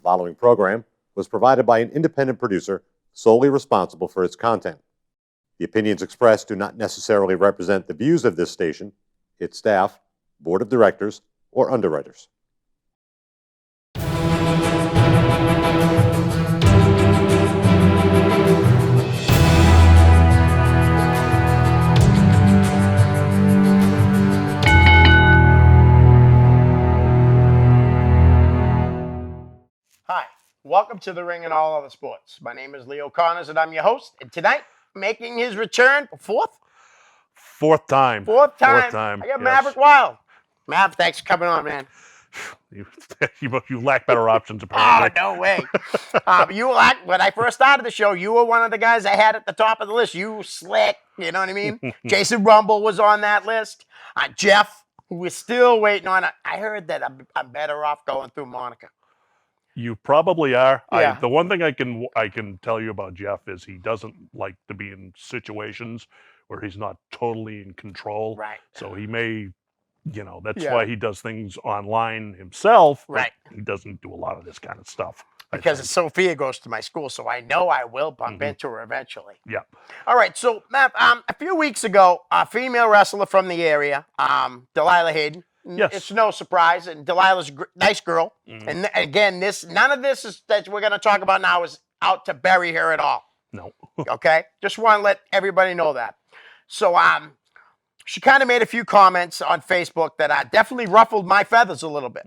following program was provided by an independent producer solely responsible for its content. The opinions expressed do not necessarily represent the views of this station, its staff, board of directors, or underwriters. Hi, welcome to The Ring and All Other Sports. My name is Leo Connors and I'm your host. And tonight, making his return, fourth time. I got Maverick Wild. Mav, thanks for coming on, man. You lack better options, apparently. Oh, no way. When I first started the show, you were one of the guys I had at the top of the list. You slick, you know what I mean? Jason Rumble was on that list. Jeff, who we're still waiting on. I heard that I'm better off going through Monica. You probably are. Yeah. The one thing I can tell you about Jeff is he doesn't like to be in situations where he's not totally in control. Right. So he may, that's why he does things online himself. Right. He doesn't do a lot of this kind of stuff. Because Sophia goes to my school, so I know I will bump into her eventually. Yeah. All right, so Matt, a few weeks ago, a female wrestler from the area, Delilah Hayden. Yes. It's no surprise, and Delilah's a nice girl. And again, none of this is that we're going to talk about now is out to bury her at all. No. Okay? Just want to let everybody know that. So she kind of made a few comments on Facebook that definitely ruffled my feathers a little bit.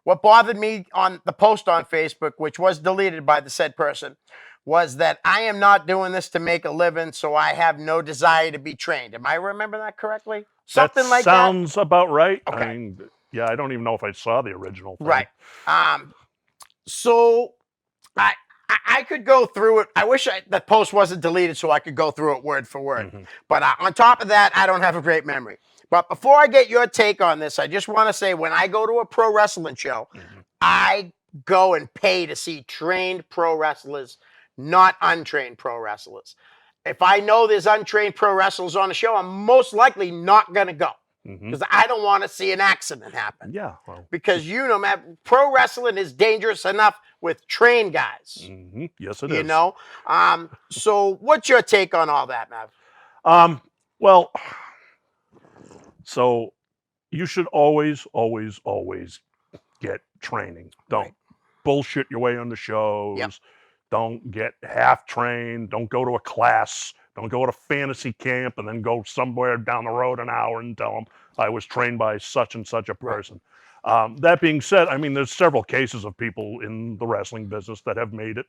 What bothered me on the post on Facebook, which was deleted by the said person, was that I am not doing this to make a living, so I have no desire to be trained. Am I remember that correctly? Something like that? Sounds about right. Okay. I mean, yeah, I don't even know if I saw the original thing. Right. So I could go through it. I wish the post wasn't deleted so I could go through it word for word. But on top of that, I don't have a great memory. But before I get your take on this, I just want to say when I go to a pro wrestling show, I go and pay to see trained pro wrestlers, not untrained pro wrestlers. If I know there's untrained pro wrestlers on the show, I'm most likely not going to go because I don't want to see an accident happen. Yeah. Well, because, man, pro wrestling is dangerous enough with trained guys. Yes, it is. So what's your take on all that, Mav? Well, so you should always, always, always get training. Don't bullshit your way on the shows. Yep. Don't get half trained. Don't go to a class. Don't go to fantasy camp and then go somewhere down the road an hour and tell them I was trained by such and such a person. That being said, I mean, there's several cases of people in the wrestling business that have made it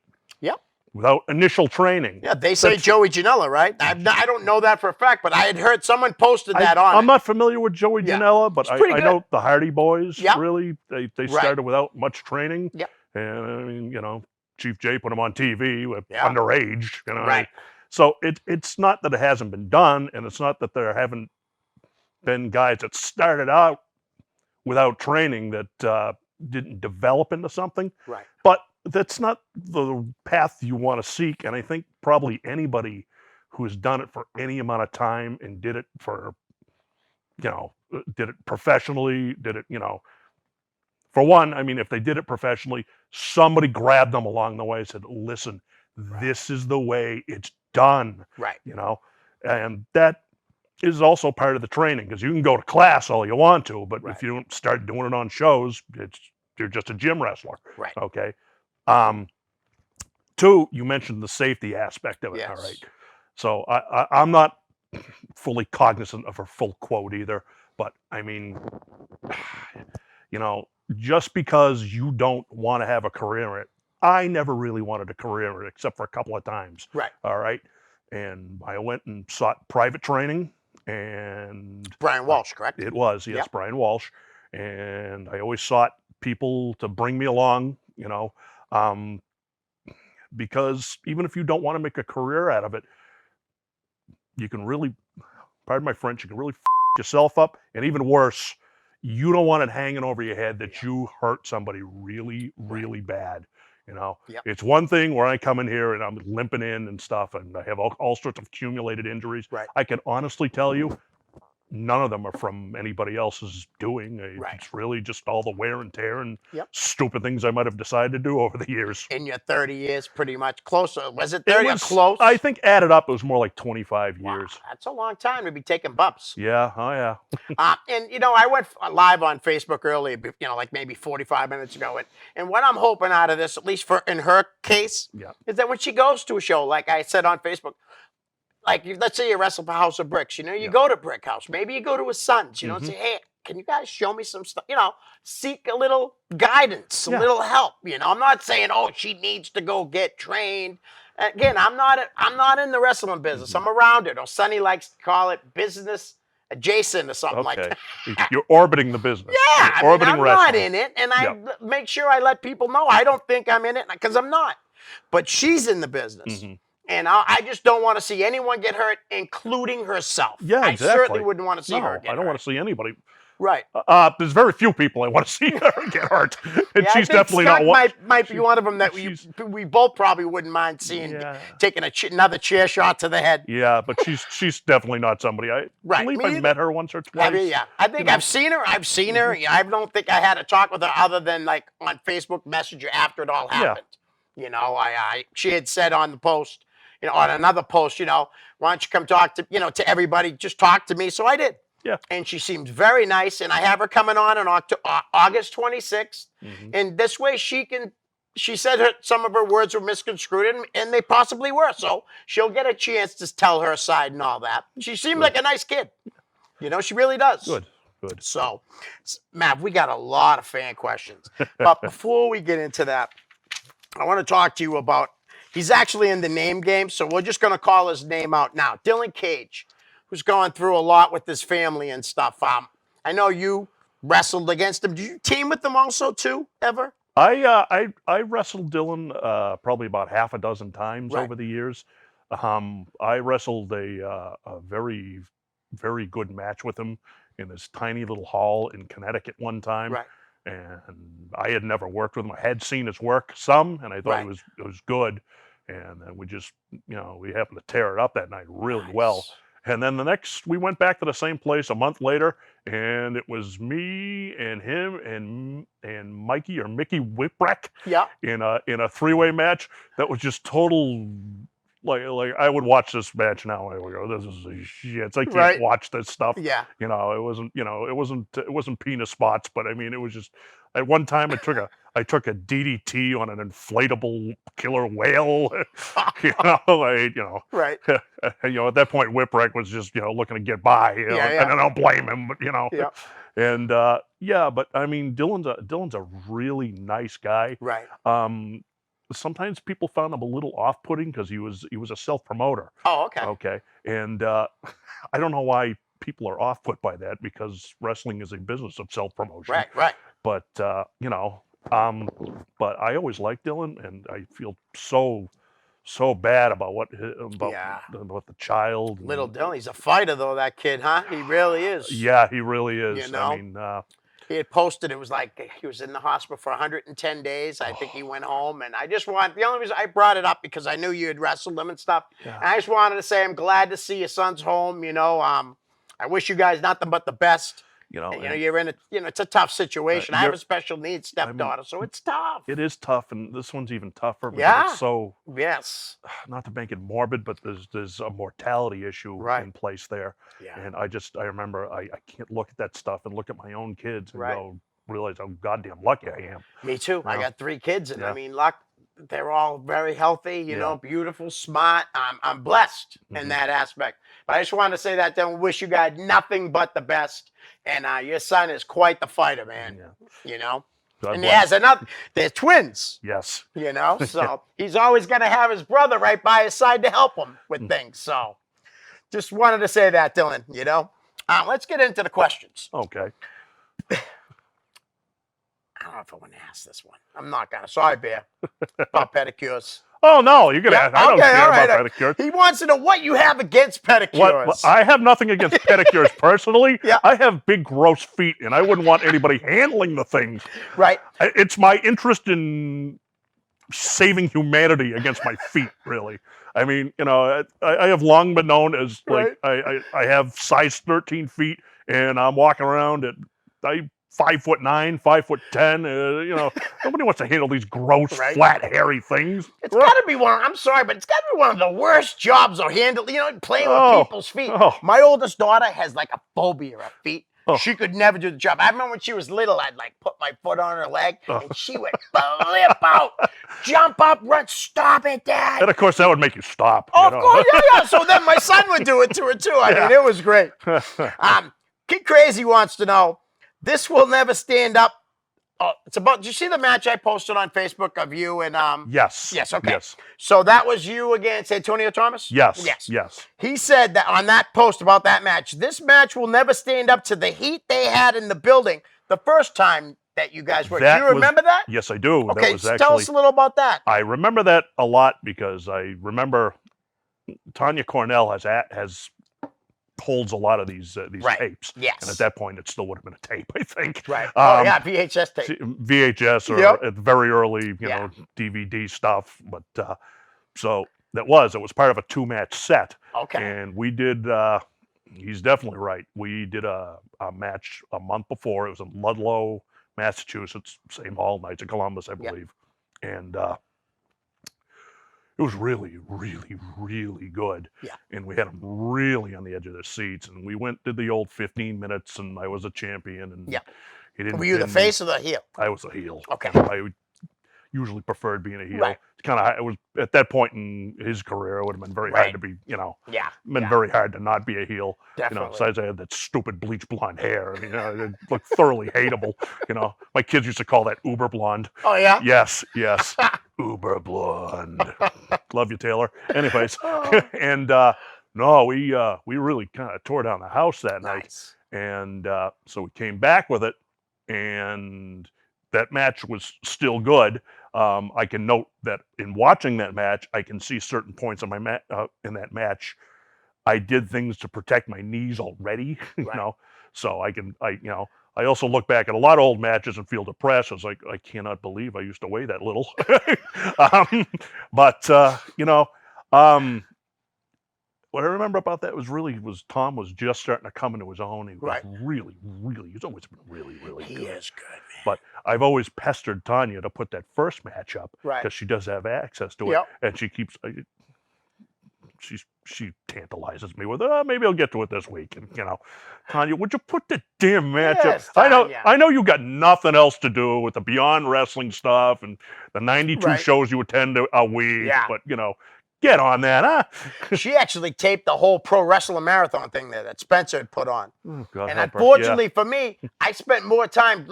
without initial training. Yeah, they say Joey Janela, right? I don't know that for a fact, but I had heard someone posted that on. I'm not familiar with Joey Janela, but I know the Hardy Boys, really, they started without much training. Yep. And I mean, Chief J put them on TV with underage, Right. So it's not that it hasn't been done, and it's not that there haven't been guys that started out without training that didn't develop into something. Right. But that's not the path you want to seek, and I think probably anybody who has done it for any amount of time and did it for, did it professionally, did it, for one, I mean, if they did it professionally, somebody grabbed them along the way and said, listen, this is the way it's done. Right. And that is also part of the training because you can go to class all you want to, but if you don't start doing it on shows, you're just a gym wrestler. Right. Okay. Two, you mentioned the safety aspect of it. Yes. All right. So I'm not fully cognizant of her full quote either, but I mean, just because you don't want to have a career in it, I never really wanted a career in it except for a couple of times. Right. All right. And I went and sought private training and Brian Walsh, correct? It was, yes, Brian Walsh. And I always sought people to bring me along, because even if you don't want to make a career out of it, you can really, pardon my French, you can really yourself up. And even worse, you don't want it hanging over your head that you hurt somebody really, really bad. It's one thing where I come in here and I'm limping in and stuff, and I have all sorts of accumulated injuries. Right. I can honestly tell you, none of them are from anybody else's doing. Right. It's really just all the wear and tear and Yep. stupid things I might have decided to do over the years. In your 30 years, pretty much closer. Was it It 30 was or close? I think added up, it was more like 25 Wow, years. that's a long time to be taking bumps. Yeah. Oh yeah. And I went live on Facebook earlier, like maybe 45 minutes ago, and what I'm hoping out of this, at least in her case, Yeah. is that when she goes to a show, like I said on Facebook, like let's say you wrestle for House of Bricks, you Yeah. go to Brick House, maybe you go to his sons, and Mhm. say, hey, can you guys show me some stuff? Seek a little guidance, a Yeah. little help. I'm not saying, oh, she needs to go get trained. Again, I'm not in the wrestling business. Mhm. I'm around it. Or Sonny likes to call it business adjacent or something like Okay. that. You're orbiting the business. Yeah, You're orbiting I'm wrestling. not in it, and I Yep. make sure I let people know I don't think I'm in it because I'm not. But she's in the business, Mhm. and I just don't want to see anyone get hurt, including herself. Yeah, I exactly. certainly wouldn't want to see her No, get I don't hurt. want to see anybody. Right. There's very few people I want to see her get hurt, and Yeah, I she's think definitely Scott not one. might be one of them that she's- we both probably wouldn't mind seeing Yeah. taking another chair shot to the head. Yeah, but she's definitely not somebody. I Right, believe me I either. met her once or twice. I think know. I've seen her. Yeah, I don't think I had a talk with her other than like on Facebook Messenger after it all Yeah. happened. She had said on the post, on another post, why don't you come talk to, to everybody, just talk to me. So I did. Yeah. And she seems very nice, and I have her coming on August 26th, Mhm. and this way she said some of her words were misconstrued, and they possibly were. So she'll get a chance to tell her side and all that. She seemed like a nice kid. She really does. Good. So, Matt, we got a lot of fan questions. But before we get into that, I want to talk to you about, he's actually in the name game, so we're just going to call his name out now. Dylan Cage, who's going through a lot with his family and stuff. I know you wrestled against him. Did you team with him also, too, ever? I wrestled Dylan probably about half a dozen times Right. over the years. I wrestled a very, very good match with him in this tiny little hall in Connecticut one time. Right. And I had never worked with him. I had seen his work some, and I thought Right. it was good. And then we just, we happened to tear it up that night really well. Nice. And then we went back to the same place a month later, and it was me and him and Mikey or Mickey Whipwreck Yeah. in a three-way match that was just total. Like I would watch this match now and I would go, this is a shit. I can't Right. watch this stuff. Yeah. It wasn't penis spots, but I mean, it was just. At one time, I took a DDT on an inflatable killer whale. Right. At that point, Whipwreck was just looking to get by. Yeah. And I don't blame him, but Yeah. And but I mean, Dylan's a really nice guy. Right. Sometimes people found him a little off-putting because he was a self-promoter. Oh, okay. Okay, and I don't know why people are off-put by that because wrestling is a business of self-promotion. Right. But but I always liked Dylan, and I feel so bad about about the child. Little Dylan, he's a fighter though, that kid, huh? He really is. Yeah, he really is. You I mean, he had posted, it was like he was in the hospital for 110 days. I think he went home, and the only reason I brought it up because I knew you had wrestled him and stuff. Yeah. And I just wanted to say I'm glad to see your son's home. I wish you guys nothing but the best. and You're in it's a tough situation. I have a special needs stepdaughter, so it's tough. it is tough, and this one's even tougher. Because Yeah. it's so. Yes. Not to make it morbid, but there's a mortality issue Right. in place there. Yeah. And I remember I can't look at that stuff and look at my own kids and Right. realize how goddamn lucky I am. Me too. I Yeah. got 3 kids, and I Yeah. mean, they're all very healthy, Yeah. beautiful, smart. I'm blessed in Mhm. that aspect. But I just wanted to say that then wish you guys nothing but the best. And your son is quite the fighter, man. Yeah. God And he bless. has they're twins, Yes. so he's always going to have his brother right by his side to help him with things. So just wanted to say that, Dylan, let's get into the questions. Okay. I don't know if I want to ask this one. I'm not going to. Sorry, Bear. About pedicures. Oh no, you can Yeah, ask. I don't okay, care all right. about pedicures. He wants to know what you have against pedicures. What I have nothing against pedicures personally. Yeah. I have big gross feet, and I wouldn't want anybody handling the things. Right. It's my interest in saving humanity against my feet, really. I mean, I have long been known as like I have size 13 feet, and I'm walking around at 5'9", 5'10". Nobody wants to handle these gross, flat, hairy things. It's got to be I'm sorry, but it's got to be one of the worst jobs to handle, playing with people's feet. My oldest daughter has like a phobia of feet. She could never do the job. I remember when she was little, I'd like put my foot on her leg, and she would flip out, jump up, run, stop it, Dad. And of course, that would make you stop. Of course, yeah. So then my son would do it to her too. I mean, it was great. Kid Crazy wants to know, this will never stand up. Oh, it's about. Did you see the match I posted on Facebook of you and Yes. Yes. Okay. Yes. So that was you against Antonio Thomas. Yes. Yes. Yes. He said that on that post about that match. This match will never stand up to the heat they had in the building the first time that you guys were. Do you remember that? Yes, I do. Okay. That was Tell us a little about that. I remember that a lot because I remember Tanya Cornell holds a lot of these tapes. Yes. And at that point, it still would have been a tape, I think. Right. VHS tape. VHS or at the very early, DVD stuff. But so it was part of a 2-match set. Okay. And we did. He's definitely right. We did a match a month before. It was in Ludlow, Massachusetts. Same hall, Knights of Columbus, I believe. And it was really, really, really good. Yeah. And we had them really on the edge of their seats. And we did the old 15 minutes, and I was a champion. And he didn't. Were you the face or the heel? I was a heel. Okay. I usually preferred being a heel. Right. It's kind of. It was at that point in his career. It would have been very hard to be. Very hard to not be a heel. Definitely. Besides I had that stupid bleach blonde hair. I mean, it looked thoroughly hateable. My kids used to call that uber blonde. Oh yeah. Yes. Uber blonde. Love you, Taylor. Anyways, and no, we really kind of tore down the house that night, and so we came back with it, and that match was still good. I can note that in watching that match, I can see certain points in my in that match. I did things to protect my knees already, so I also look back at a lot of old matches and feel depressed. I was like, I cannot believe I used to weigh that little. What I remember about that was Tom was just starting to come into his own. He was he's always been really, really good. He is good, man. But I've always pestered Tanya to put that first match up because she does have access to it, and she keeps. She tantalizes me with, maybe I'll get to it this week. And Tanya, would you put the damn match up? I know you got nothing else to do with the Beyond Wrestling stuff and the 92 shows you attend a week. But get on that, huh? She actually taped the whole Pro Wrestling Marathon thing that Spencer had put on. Oh, God, and unfortunately for me, I spent more time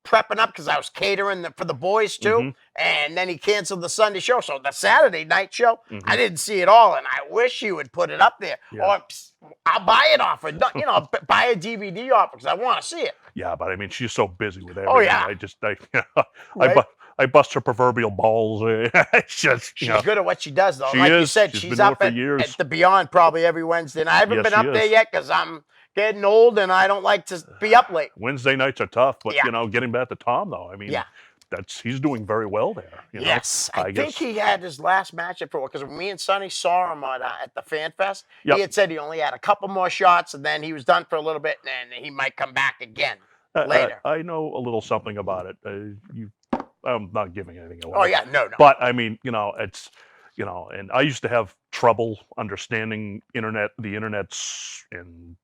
prepping up because I was catering for the boys too, and then he canceled the Sunday show. So the Saturday night show, I didn't see it all, and I wish he would put it up there, or I'll buy it off, or buy a DVD off because I want to see it. Yeah, but I mean, she's so busy with everything. Oh yeah, I bust her proverbial balls. She's good at what she does, though. You said, she's up at the Beyond probably every Wednesday, and I haven't been up there yet because I'm getting old and I don't like to be up late. Wednesday nights are tough, but getting back to Tom though, I mean, he's doing very well there. Yes, I think he had his last match because me and Sonny saw him at the Fan Fest. He had said he only had a couple more shots and then he was done for a little bit, and he might come back again later. I know a little something about it. I'm not giving anything away. Oh yeah, no. But I mean, it's. And I used to have trouble understanding the internet's and,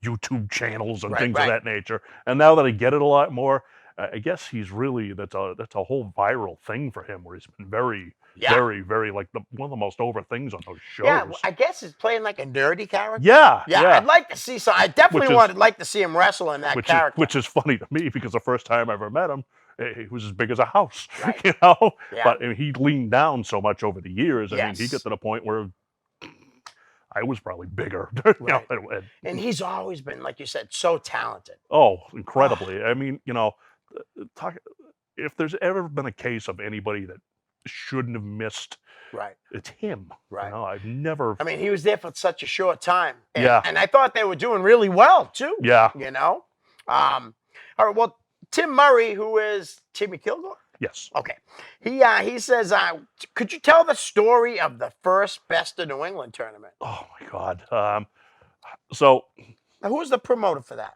YouTube channels and things of that nature. And now that I get it a lot more, I guess he's really, that's a whole viral thing for him where he's been very, very one of the most over things on those shows. Yeah, I guess he's playing like a nerdy character. Yeah. I'd like to see I definitely like to see him wrestle in that character. Which is funny to me because the first time I ever met him, he was as big as a house, right. But he leaned down so much over the years. I mean, he got to the point where I was probably bigger. Right. And he's always been, like you said, so talented. Oh, incredibly. I mean, if there's ever been a case of anybody that shouldn't have missed, it's him. Right. I've never. I mean, he was there for such a short time. And, yeah. And I thought they were doing really well too. Yeah. All right. Well, Tim Murray, who is Timmy Kilgore? Yes. Okay. He says, could you tell the story of the first Best of New England tournament? Oh my God. So Now, who was the promoter for that?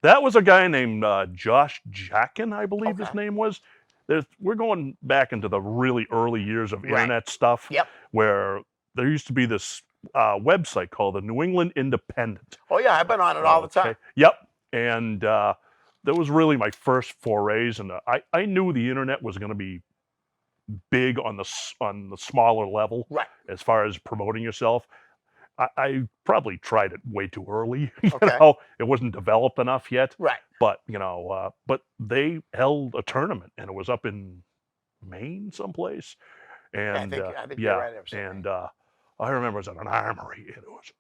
that was a guy named Josh Jackin, I believe his Okay. name was. We're going back into the really early years of Right. internet stuff, Yep. where there used to be this website called the New England Independent. Oh yeah, I've been on it all the time. Yep. And that was really my first forays, and I knew the internet was going to be big on the smaller level, Right. as far as promoting yourself. I probably tried it way too early. Okay. It wasn't developed enough yet. Right. But but they held a tournament, and it was up in Maine, someplace. And I think you're right. and I remember it was at an armory, and it was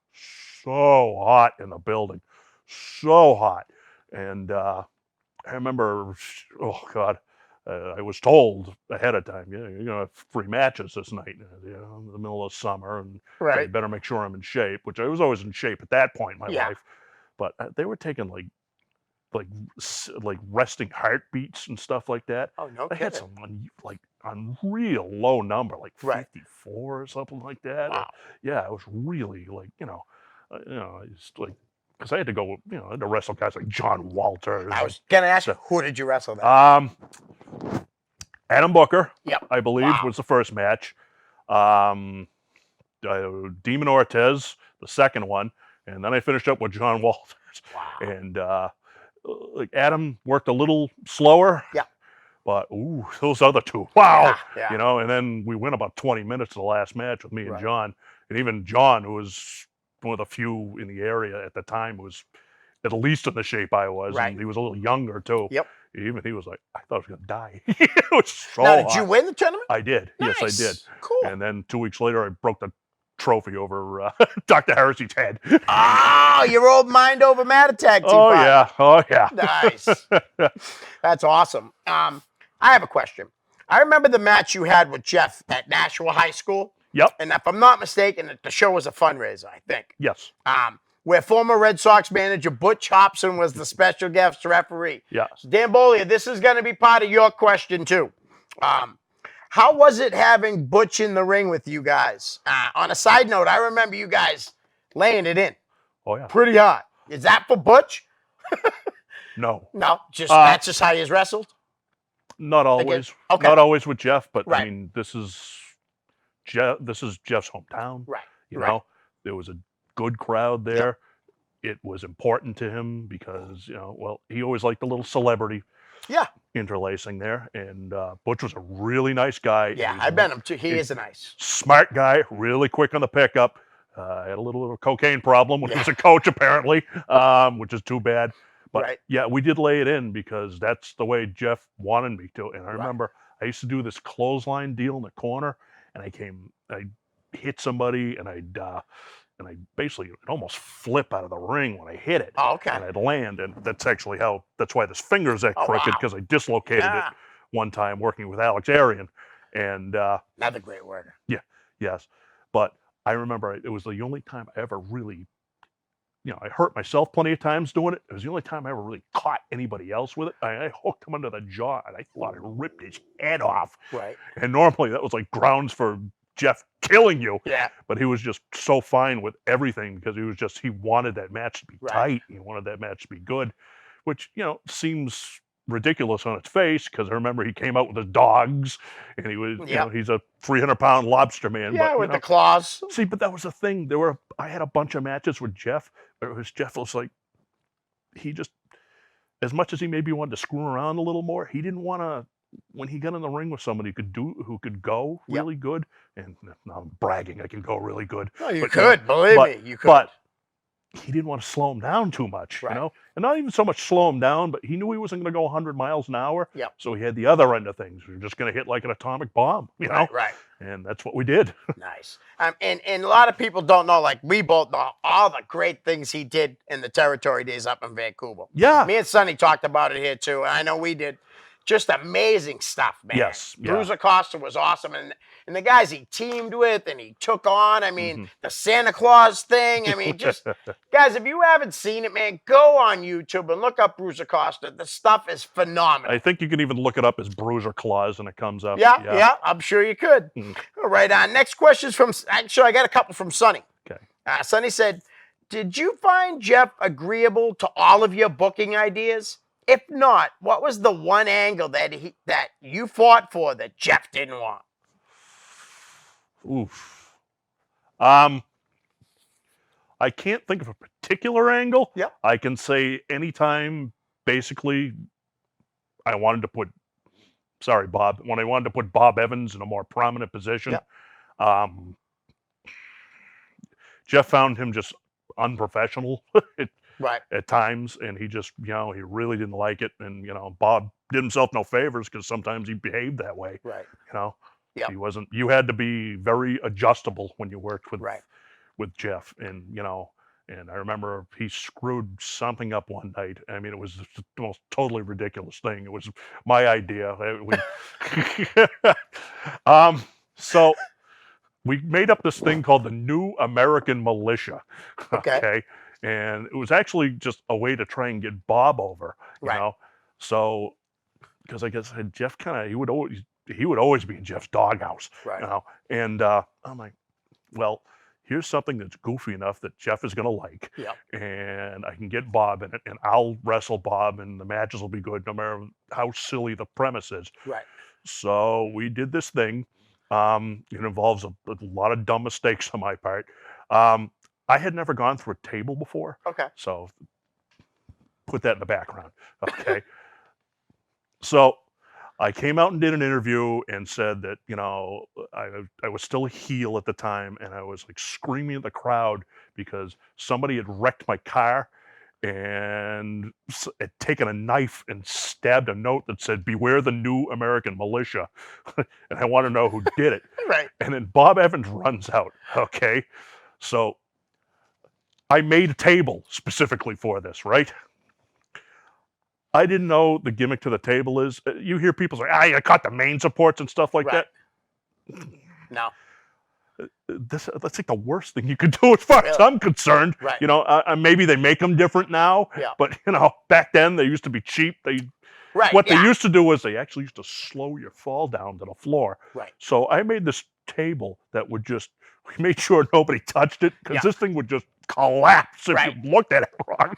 so hot in the building, so hot. And I remember, oh God, I was told ahead of time, you're gonna have free matches this night, in the middle of summer, and I Right. better make sure I'm in shape. Which I was always in shape at that point in my Yeah. life, but they were taking like resting heartbeats and stuff like that. Oh, no They had kidding. some unreal low number, like Right. 54 or something like that. Wow. Yeah, it was really it's like, because I had to go, I had to wrestle guys like John Walters. I was gonna ask you, who did you wrestle then? Adam Booker, Yep. I believe, Wow. was the first match. Demon Ortez, the second one, and then I finished up with John Walters. Wow. And like Adam worked a little slower. Yeah. But those other two, wow, Yeah. and then we went about 20 minutes to the last match with me and Right. John, and even John, who was one of the few in the area at the time, was at least in the shape I was, Right. and he was a little younger too. Yep. Even he was like, I thought I was gonna die. It was so Now, did hot. you win the tournament? I did. Yes, I Nice. did. Cool. And then 2 weeks later, I broke the trophy over Dr. Heresy's head. Oh, your old mind over matter tag team. Oh partner. yeah. Oh yeah. Nice. That's awesome. I have a question. I remember the match you had with Jeff at Nashua High School. Yep. And if I'm not mistaken, the show was a fundraiser, I think. Yes. Where former Red Sox manager Butch Hobson was the special guest referee. Yes. So Dan Bolia, this is going to be part of your question too. How was it having Butch in the ring with you guys? On a side note, I remember you guys laying it in Oh yeah. pretty hard. Is that for Butch? No. No, that's just how he's wrestled. Not always. Okay. Not always with Jeff, but Right. I mean, this is Jeff's hometown. Right. You Right. know, there was a good crowd there. It was important to him because he always liked a little celebrity. Yeah. Interlacing there, and Butch was a really nice guy. Yeah, He's I've met him too. He he's is a nice. smart guy, really quick on the pickup. Had a little bit of a cocaine problem when he Yeah. was a coach, apparently, which is too bad. But Right. yeah, we did lay it in because that's the way Jeff wanted me to. And I remember I used to do this clothesline deal in the corner, and I hit somebody, and I basically almost flip out of the ring when I hit it. Oh, okay. And I'd land, and that's why this finger's that Oh, crooked, wow. because I dislocated it Yeah. one time working with Alex Arian. And Another great worker. yes, but I remember it was the only time I ever really, I hurt myself plenty of times doing it. It was the only time I ever really caught anybody else with it. I hooked him under the jaw, and I thought I ripped his head off. Right. And normally that was like grounds for Jeff killing you. Yeah. But he was just so fine with everything because he wanted that match to be Right. tight. He wanted that match to be good, which, seems ridiculous on its face because I remember he came out with his dogs, and he was, he's a 300-pound lobster man. Yeah, but, with the claws. See, but that was the thing. I had a bunch of matches with Jeff. Jeff was like, he just, as much as he maybe wanted to screw around a little more, he didn't want to. When he got in the ring with somebody who could go really good, and now I'm bragging, I can go really good. No, you but, could, believe me, you could. But he didn't want to slow him down too much, Right. and not even so much slow him down, but he knew he wasn't going to go 100 miles an hour. Yep. So he had the other end of things. We were just going to hit like an atomic bomb, Right. and that's what we did. Nice. And a lot of people don't know, like we both know, all the great things he did in the territory days up in Vancouver. Yeah. Me and Sonny talked about it here too, and I know we did. just amazing stuff, man. Yes, yeah. Bruiser Costa was awesome, and the guys he teamed with and he took on. I mean, the Santa Claus thing. I mean, just guys, if you haven't seen it, man, go on YouTube and look up Bruiser Costa. The stuff is phenomenal. I think you can even look it up as Bruiser Claus and it comes up. Yeah, I'm sure you could. All right, next question's from, actually, I got a couple from Sonny. Okay. Sonny said, did you find Jeff agreeable to all of your booking ideas? If not, what was the one angle that you fought for that Jeff didn't want? Oof. I can't think of a particular angle. Yep. I can say anytime, basically, I wanted to put, sorry, Bob, when I wanted to put Bob Evans in a more prominent position, Yep. Jeff found him just unprofessional Right. at times, and he just, he really didn't like it. And, Bob did himself no favors because sometimes he behaved that way. Right. He wasn't, you had to be very adjustable when you worked with, Right. with Jeff. And, and I remember he screwed something up one night. I mean, it was the most totally ridiculous thing. It was my idea. So we made up this thing called the New American Militia. Okay. And it was actually just a way to try and get Bob over, you Right. know? So, because I guess Jeff he would always be in Jeff's doghouse, Right. And I'm like, well, here's something that's goofy enough that Jeff is gonna like, Yep. and I can get Bob in it, and I'll wrestle Bob, and the matches will be good, no matter how silly the premise is. Right. So we did this thing. It involves a lot of dumb mistakes on my part. I had never gone through a table before, Okay. so put that in the background. Okay. So I came out and did an interview and said that, I was still a heel at the time, and I was like screaming at the crowd because somebody had wrecked my car and had taken a knife and stabbed a note that said, "Beware the New American Militia." And I want to know who did it. Right. And then Bob Evans runs out. Okay. So I made a table specifically for this, right? I didn't know the gimmick to the table is, you hear people say, I caught the main supports and stuff like Right. that. No. That's like the worst thing you could do as far as Really? I'm concerned. Right. Maybe they make them different now, Yeah. but back then they used to be cheap. Right. What yeah. they used to do was they actually used to slow your fall down to the floor. Right. So I made this table that would just, we made sure nobody touched it because Yeah. this thing would just collapse if Right. you looked at it wrong.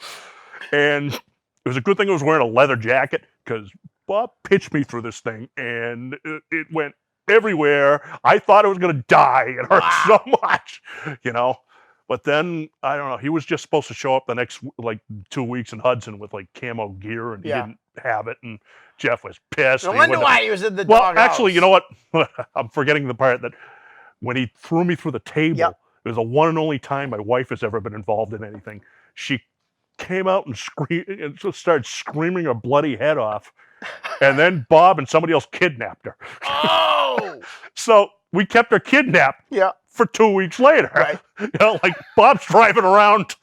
And it was a good thing I was wearing a leather jacket because Bob pitched me through this thing and it went everywhere. I thought I was going to die. It hurt so much, But then, I don't know, he was just supposed to show up the next, 2 weeks in Hudson with, camo gear, and he Yeah. didn't have it, and Jeff was pissed. No He wonder wouldn't- why he was in the Well, doghouse. actually, you know what? I'm forgetting the part that when he threw me through the table, Yep. it was the one and only time my wife has ever been involved in anything. She came out and just started screaming her bloody head off, and then Bob and somebody else kidnapped her. Oh! So we kept her kidnapped Yeah. for 2 weeks later. Right. Bob's driving around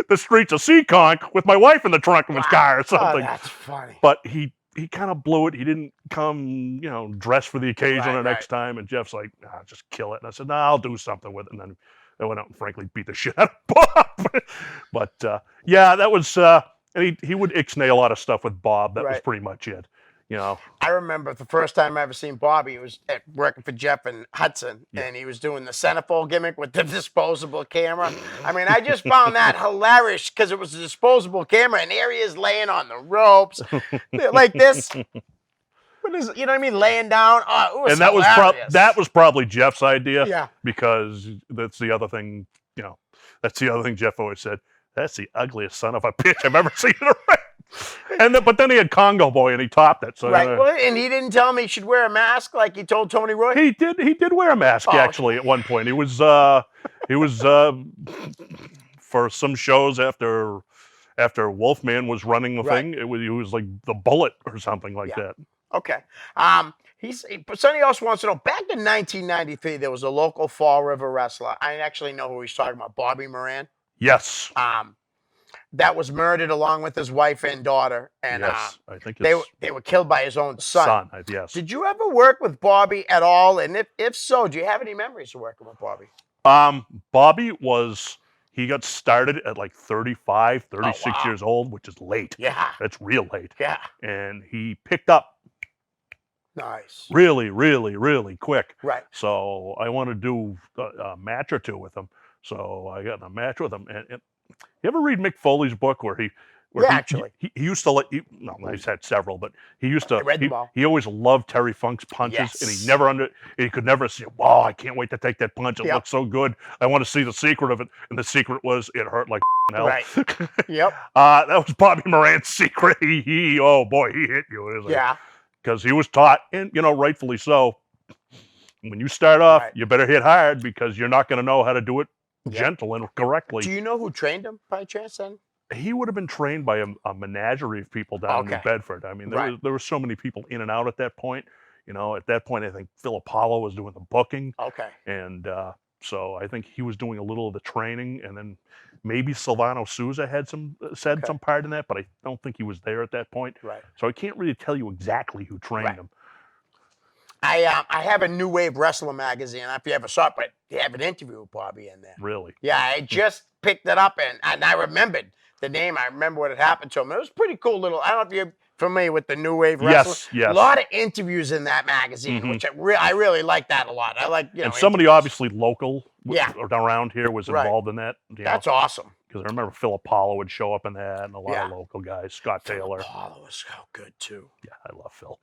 the streets of Seekonk with my wife in the trunk of his car or Oh, something. that's funny. But he kind of blew it. He didn't come, dressed for the occasion Right, the next time. And Jeff's like, just kill it. And I said, I'll do something with it. And then I went out and frankly beat the shit out of Bob. But yeah, that was, and he would ixnay a lot of stuff with Bob. That was Right. pretty much it. I remember the first time I ever seen Bobby, he was working for Jeff in Hudson, and he was doing the centerfold gimmick with the disposable camera. I mean, I just found that hilarious because it was a disposable camera, and there he is laying on the ropes like this. What is it? You know what I mean? Laying down. Oh, it was And that hilarious. that was probably Jeff's idea. Yeah. Because that's the other thing, that's the other thing Jeff always said. That's the ugliest son of a bitch I've ever seen in a ring. But then he had Congo Boy and he topped it. So Right. Well, and he didn't tell me he should wear a mask like he told Tony Roy. he did wear a mask Oh. actually at one point. He was for some shows after Wolfman was running the Right. thing. He was like the Bullet or something like Yeah. that. Okay. Sonny also wants to know, back in 1993, there was a local Fall River wrestler. I actually know who he's talking about, Bobby Moran. Yes. that was murdered along with his wife and daughter, and Yes, I think they it's they were killed by his own son. Yes. Did you ever work with Bobby at all? And if so, do you have any memories of working with Bobby? Bobby he got started at like 35, Oh, 36 wow. years old, which is late. Yeah. That's real late. Yeah. And he picked up Nice. really, really, really quick. Right. So I want to do a match or two with him. So I got in a match with him. And you ever read Mick Foley's book where Yeah, actually. he used to let no, he's had several, but he used to I read them all. he always loved Terry Funk's punches, and he could never see, wow, I can't wait to take that punch. It Yep. looks so good. I want to see the secret of it. And the secret was it hurt like hell. Right. Yep. That was Bobby Moran's secret. He oh boy, he hit you. It was like, Yeah. because he was taught, and rightfully so. When you start off, Right. you better hit hard because you're not going to know how to do it Yep. gentle and correctly. Do you know who trained him by chance then? He would have been trained by a menagerie of people down in New Okay. Bedford. I mean, Right. there were so many people in and out at that point. At that point, I think Phil Apollo was doing the booking, Okay. and so I think he was doing a little of the training, and then maybe Silvano Souza had some part in that, but I don't think he was there at that point. Right. So I can't really tell you exactly who trained Right. him. I have a New Wave Wrestling magazine. I don't know if you ever saw it, but they have an interview with Bobby in there. Really? Yeah, I just picked it up and I remembered the name. I remember what had happened to him. It was pretty cool little. I don't know if you're familiar with the New Wave Wrestling. Yes. A lot of interviews in that magazine, Mhm. which I really like that a lot. I like And somebody interviews. obviously local around here was Right. involved in that. That's awesome. Because I remember Phil Apollo would show up in that, and a lot of Yeah. local guys. Scott Taylor. Apollo was so good too. Yeah, I love Phil.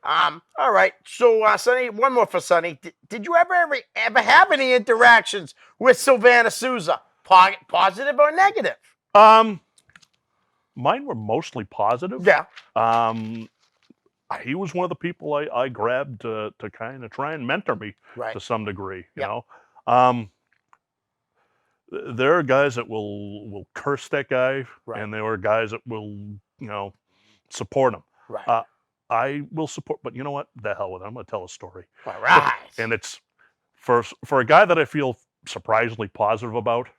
All right. So, Sonny, one more for Sonny. Did you ever have any interactions with Silvana Souza, positive or negative? Mine were mostly positive. Yeah. He was one of the people I grabbed to kind of try and mentor me Right. to some degree. You Yep. know, there are guys that will curse that guy, Right. and there are guys that will support him. Right. I will support, but you know what? The hell with it. I'm going to tell a story. All right. And it's for a guy that I feel surprisingly positive about.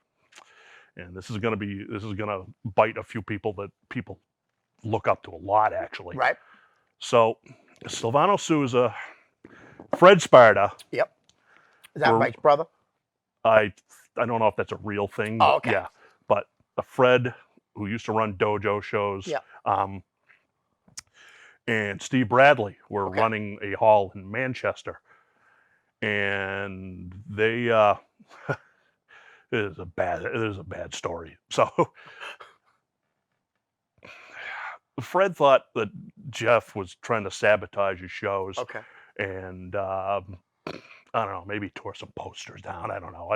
And this is going to bite a few people that people look up to a lot, actually. Right. So, Silvano Souza, Fred Sparta. Yep. Is that were- Mike's brother? I don't know if that's a real thing. Oh, But okay. yeah, but a Fred who used to run dojo shows. Yep. And Steve Bradley were Okay. running a hall in Manchester, and they it is a bad story. So Fred thought that Jeff was trying to sabotage his shows, Okay. and I don't know, maybe tore some posters down. I don't know.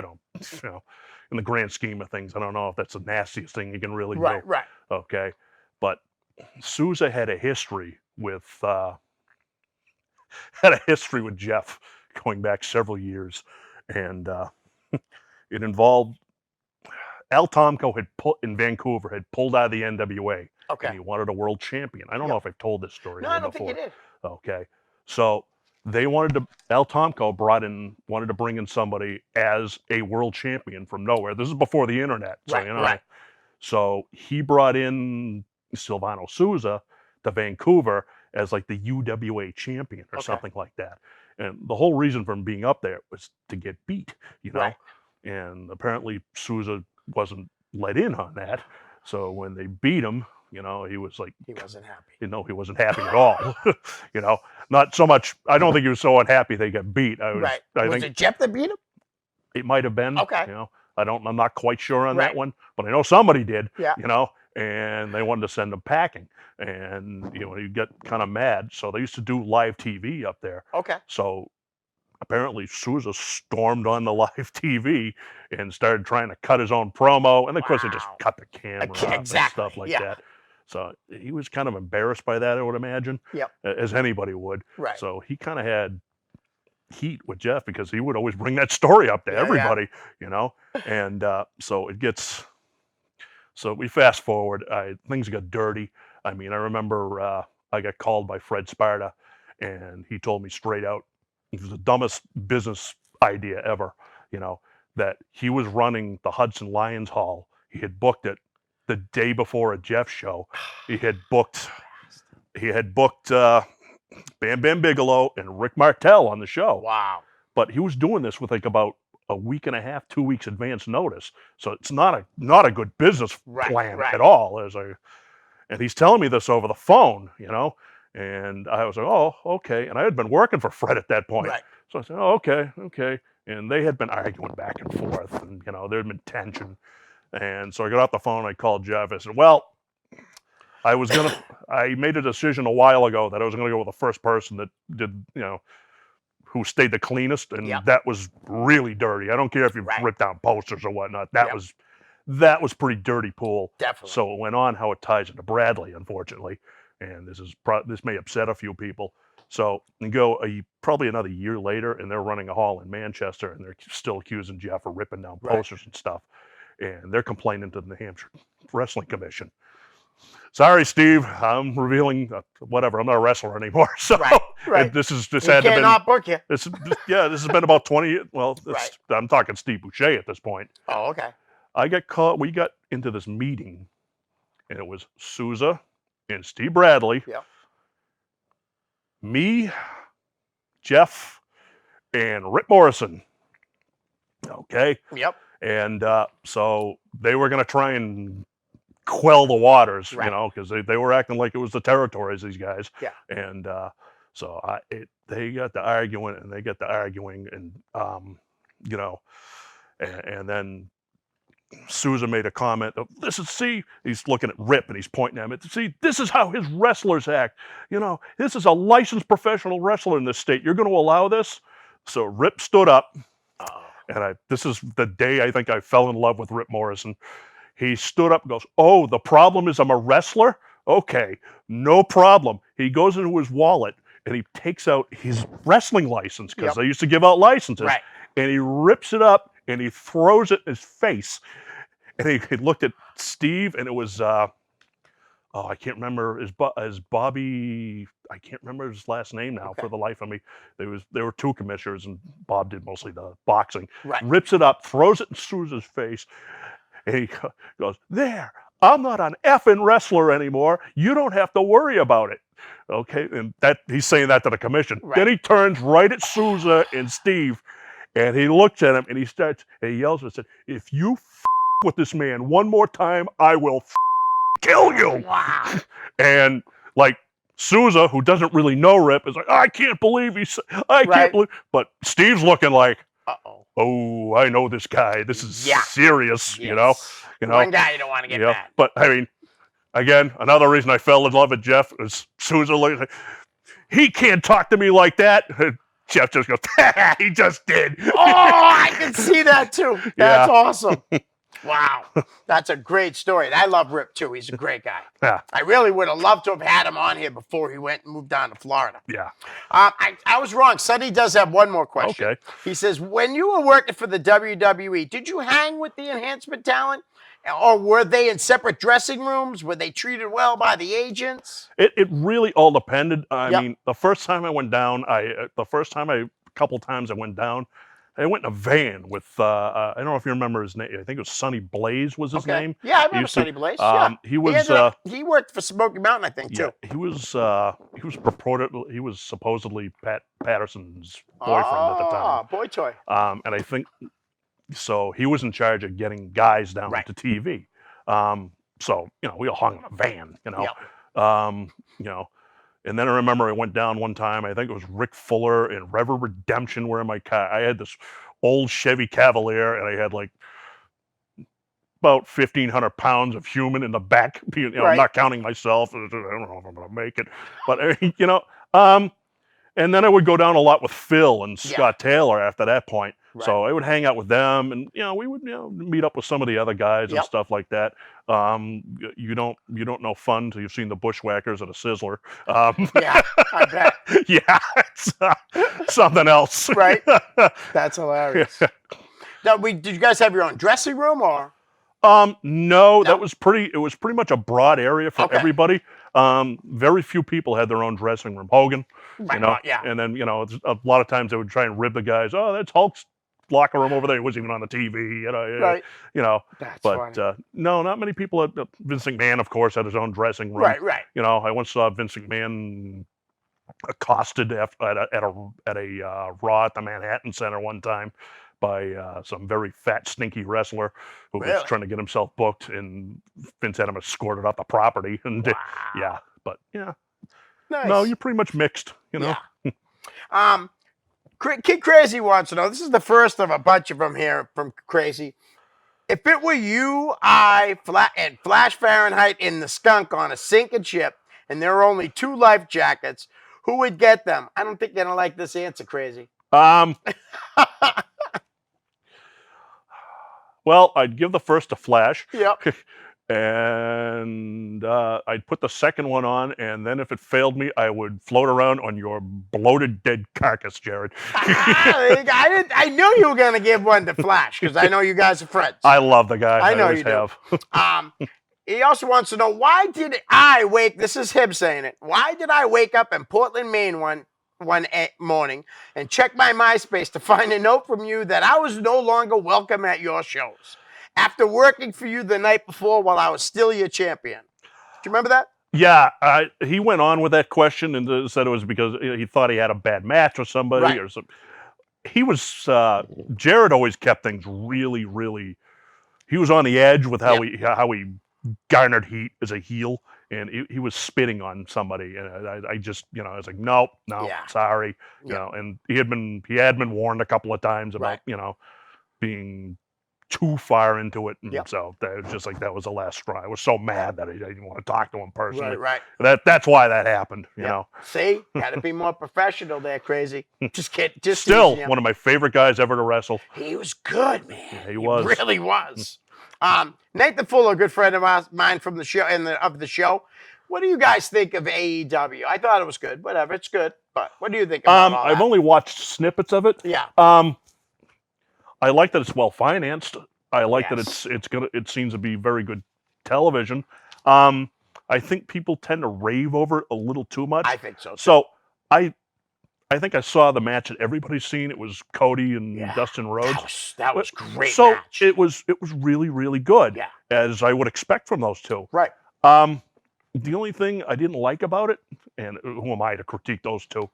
In the grand scheme of things, I don't know if that's the nastiest thing you can really do. Right. Okay, but Souza had a history with Jeff going back several years, and it involved Al Tomko in Vancouver had pulled out of the NWA, Okay. and he wanted a world champion. I don't know if I've told this story No, here I don't before. think you did. Okay, so Al Tomko wanted to bring in somebody as a world champion from nowhere. This is before the internet, so Right. So he brought in Silvano Souza to Vancouver as like the UWA champion or Okay. something like that. And the whole reason for him being up there was to get beat, Right. And apparently Souza wasn't let in on that. So when they beat him, he was like, He wasn't happy. he wasn't happy at all. Not so much. I don't think he was so unhappy they got beat. Right. I Was think it Jeff that beat him? it might have been. Okay. I'm not quite sure on Right. that one, but I know somebody did. Yeah. And they wanted to send him packing, and he got kind of mad. So they used to do live TV up there. Okay. So apparently Souza stormed on the live TV and started trying to cut his own promo, and of course they just Wow. cut the camera off and Exactly, stuff like yeah. that. So he was kind of embarrassed by that, I would imagine. Yep. As anybody would. Right. So he kind of had heat with Jeff because he would always bring that story up to Yeah, everybody, and so we fast forward. Things got dirty. I remember I got called by Fred Sparta, and he told me straight out, it was the dumbest business idea ever, that he was running the Hudson Lions Hall. He had booked it the day before a Jeff show, he had booked Bam Bam Bigelow and Rick Martel on the show. Wow. But he was doing this with like about a week and a half, 2 weeks advance notice. So it's not a good business plan at all. And he's telling me this over the phone, and I was like, oh, okay. And I had been working for Fred at that point. Right. So I said, oh, okay. And they had been arguing back and forth, and there had been tension. And so I got off the phone, I called Jeff. I said, well, I made a decision a while ago that I was gonna go with the first person that did, who stayed the cleanest, and that was really dirty. I don't care if you ripped down posters or whatnot. That was pretty dirty pool. Definitely. So it went on how it ties into Bradley, unfortunately, and this may upset a few people. So you go probably another year later, and they're running a hall in Manchester, and they're still accusing Jeff of ripping down posters and stuff, and they're complaining to the New Hampshire Wrestling Commission. Sorry, Steve. I'm revealing whatever. I'm not a wrestler anymore. So this had to cannot book you. This has been about 20 years. Well, I'm talking Steve Boucher at this point. Oh, okay. We got into this meeting, and it was Sousa and Steve Bradley, me, Jeff, and Rip Morrison. Okay. Yep. And so they were going to try and quell the waters, because they were acting like it was the territories, these guys. Yeah. And so they got to arguing, and and then Sousa made a comment of, he's looking at Rip and he's pointing at him. See, this is how his wrestlers act. This is a licensed professional wrestler in this state. You're going to allow this? So Rip stood up, and this is the day I think I fell in love with Rip Morrison. He stood up and goes, oh, the problem is I'm a wrestler? Okay, no problem. He goes into his wallet and he takes out his wrestling license, because they used to give out licenses. Right. And he rips it up and he throws it in his face. And he looked at Steve, and it was, I can't remember his Bobby, I can't remember his last name now for the life of me. There were two commissioners, and Bob did mostly the boxing. Right. Rips it up, throws it in Sousa's face. And he goes, there, I'm not an effing wrestler anymore. You don't have to worry about it. Okay, and he's saying that to the commission. Right. Then he turns right at Sousa and Steve, and he looks at him, and he yells and said, if you with this man one more time, I will kill you. Wow. And like Sousa, who doesn't really know Rip, is like, I can't believe can't believe. But Steve's looking like, oh, I know this guy. This is serious, Yes. One guy you don't want to get mad. But I mean, again, another reason I fell in love with Jeff is Sousa like, he can't talk to me like that. Jeff just goes, he just did. Oh, I can see that too. That's awesome. Wow. That's a great story. And I love Rip too. He's a great guy. Yeah. I really would have loved to have had him on here before he went and moved down to Florida. Yeah. I was wrong. Sonny does have one more question. Okay. He says, when you were working for the WWE, did you hang with the enhancement talent? Or were they in separate dressing rooms? Were they treated well by the agents? It really all depended. I mean, the first time I went down, a couple times I went down, I went in a van with, I don't know if you remember his name. I think it was Sonny Blaze was his name. Yeah, I remember Sonny Blaze. He was. He worked for Smoky Mountain, I think, too. He was supposedly Pat Patterson's boyfriend at the time. Boy toy. And I think so. He was in charge of getting guys down to TV. So we all hung in a van. And then I remember I went down one time, I think it was Rick Fuller and Rever Redemption were in my car. I had this old Chevy Cavalier, and I had like about 1,500 pounds of human in the back, not counting myself. I don't know if I'm going to make it. But, and then I would go down a lot with Phil and Scott Taylor after that point. Right. So I would hang out with them, and we would meet up with some of the other guys and stuff like that. You don't know fun till you've seen the Bushwhackers or the Sizzler. Yeah, I bet. Yeah, it's something else. Right. That's hilarious. Now, did you guys have your own dressing room or? No, that was it was pretty much a broad area for everybody. Very few people had their own dressing room. Hogan, and then a lot of times they would try and rib the guys. Oh, that's Hulk's locker room over there. It wasn't even on the TV. Right. You know, That's but funny. no, not many people. Vince McMahon, of course, had his own dressing room. Right. You know, I once saw Vince McMahon accosted at a Raw at the Manhattan Center one time by some very fat, stinky wrestler who was Really? trying to get himself booked, and Vince had him escorted off the property. And Wow. yeah, but yeah, Nice. no, you're pretty much mixed. You know, Yeah. Kid Crazy wants to know. This is the first of a bunch of them here from Crazy. If it were you, and Flash Fahrenheit in the Skunk on a sinking ship, and there are only 2 life jackets, who would get them? I don't think you're gonna like this answer, Crazy. Well, I'd give the first to Flash. Yep. And I'd put the second one on, and then if it failed me, I would float around on your bloated dead carcass, Jared. I knew you were gonna give one to Flash because I know you guys are friends. I love the guy. I know always you do. have. He also wants to know, why did I wake? This is him saying it. Why did I wake up in Portland, Maine one morning and check my MySpace to find a note from you that I was no longer welcome at your shows after working for you the night before while I was still your champion? Do you remember that? Yeah, he went on with that question and said it was because he thought he had a bad match with somebody Right. or something. He was Jared always kept things really, really. He was on the edge with how he garnered heat as a heel, and he was spitting on somebody, and I just, you know, I was like, no, Yeah. sorry, you know. And he had been warned a couple of times about, Right. you know, being too far into it, and Yep. so that was just like, that was the last straw. I was so mad that I didn't want to talk to him personally. Right. That's why that happened, you Yep. know. See, got to be more professional there, Crazy. Just kidding. Just Still teasing you. one of my favorite guys ever to wrestle. He was good, man. Yeah, he was. Really was. Nathan Fuller, a good friend of mine from the show of the show. What do you guys think of AEW? I thought it was good. Whatever, it's good. But what do you think about all I've that? only watched snippets of it. Yeah. I like that it's well financed. I like Yes. that it seems to be very good television. I think people tend to rave over it a little too much. I think so. Too. So I think I saw the match that everybody's seen. It was Cody and Yeah. Dustin Rhodes. That was great. So match. it was really, really good. Yeah. As I would expect from those two. Right. The only thing I didn't like about it, and who am I to critique those two,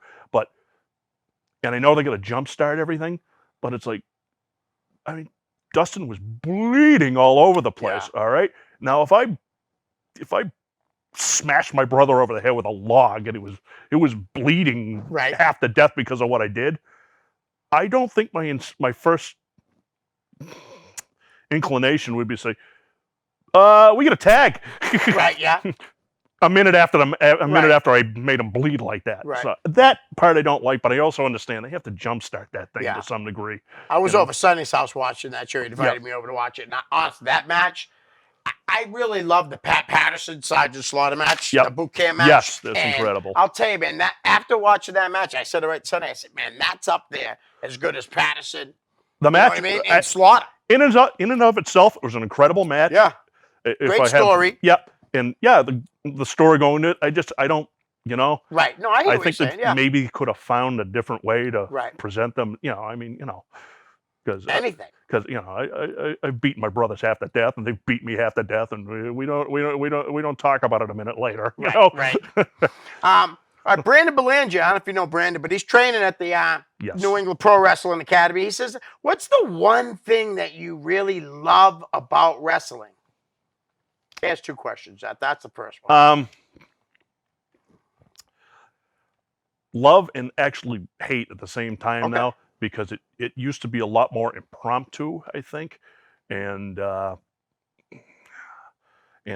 and I know they're going to jumpstart everything, but it's like, I mean, Dustin was bleeding all over the place. Yeah. All right. Now, if I smashed my brother over the head with a log and it was bleeding Right. half to death because of what I did, I don't think my first inclination would be to say, we get a tag. Right. Yeah. A minute after Right. after I made him bleed like that. Right. So that part I don't like, but I also understand they have to jumpstart that thing Yeah. to some degree. I was You know? over Sonny's house watching that show. He invited me over to watch it. And honestly, that match, I really love the Pat Patterson Sergeant Slaughter match, Yep. the boot camp match. Yes, that's And incredible. I'll tell you, man, that after watching that match, I said it right to Sonny. I said, man, that's up there as good as Patterson. The You know match, what I mean? And Slaughter. in and of itself, it was an incredible match. Yeah. If Great I had- story. Yep. And yeah, the story going to it, I don't, you know. Right. No, I hear I what think you're that saying. Yeah. maybe could have found a different way to Right. present them. You know, I mean, you know, because Anything. you know, I've beaten my brothers half to death, and they've beat me half to death, and we don't talk about it a minute later. You know? Right. All right, Brandon Belanger, I don't know if you know Brandon, but he's training at the Yes. New England Pro Wrestling Academy. He says, what's the one thing that you really love about wrestling? He has 2 questions. That's the first one. Love and actually hate at the same time Okay. now, because it used to be a lot more impromptu, I think, and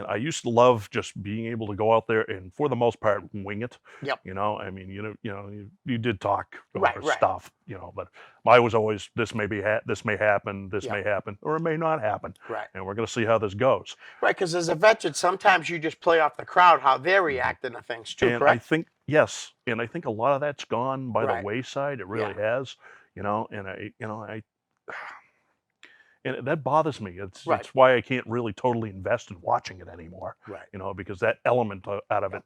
I used to love just being able to go out there and, for the most part, wing it. Yep. You know, I mean, you did talk over Right. stuff, you know, but I was always, this may happen, this Yep. may happen, or it may not happen, Right. and we're going to see how this goes. Right, because as a veteran, sometimes you just play off the crowd, how they're reacting to things too, And correct? I think, yes, and I think a lot of that's gone by Right. the wayside. It really has, you know, and and that bothers me. It's Right. it's why I can't really totally invest in watching it anymore. Right. You know, because that element out of it,